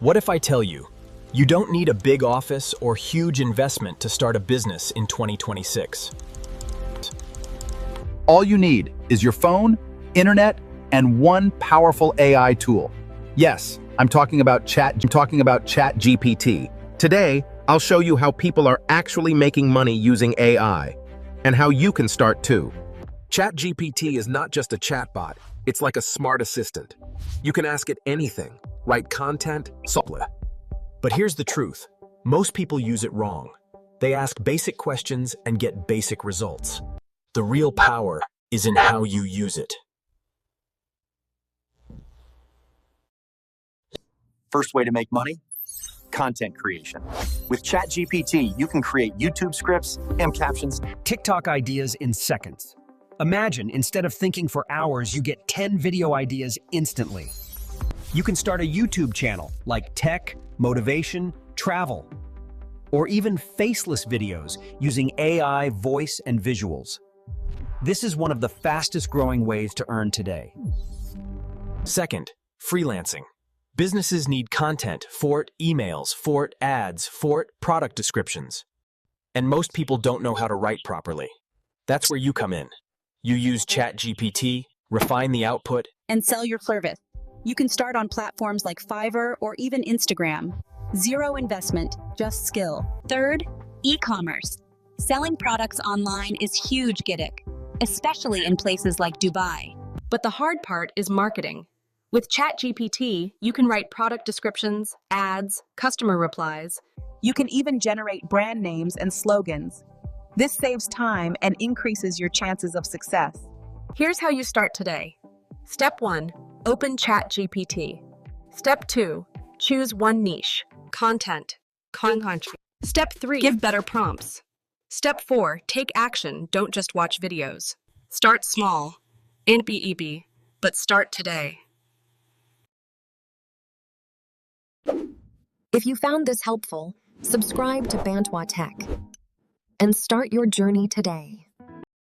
What if I tell you, you don't need a big office or huge investment to start a business in 2026? All you need is your phone, internet, and one powerful AI tool. Yes, I'm talking about ChatGPT. Today, I'll show you how people are actually making money using AI, and how you can start too. ChatGPT is not just a chatbot, it's like a smart assistant. You can ask it anything, write content, solve it. But here's the truth. Most people use it wrong. They ask basic questions and get basic results. The real power is in how you use it. First way to make money? Content creation. With ChatGPT, you can create YouTube scripts and captions. TikTok ideas in seconds. Imagine, instead of thinking for hours, you get 10 video ideas instantly. You can start a YouTube channel like tech, motivation, travel, or even faceless videos using AI, voice, and visuals. This is one of the fastest growing ways to earn today. Second, freelancing. Businesses need content, for emails, for ads, for product descriptions. And most people don't know how to write properly. That's where you come in. You use ChatGPT, refine the output, and sell your service. You can start on platforms like Fiverr or even Instagram. Zero investment, just skill. Third, e-commerce. Selling products online is huge giddick, especially in places like Dubai. But the hard part is marketing. With ChatGPT, you can write product descriptions, ads, customer replies. You can even generate brand names and slogans. This saves time and increases your chances of success. Here's how you start today. Step 1, open ChatGPT. Step 2, choose one niche, content. Step 3, give better prompts. Step 4, take action, don't just watch videos. Start small, ain't be easy, but start today. If you found this helpful, subscribe to Bantwa Tech and start your journey today.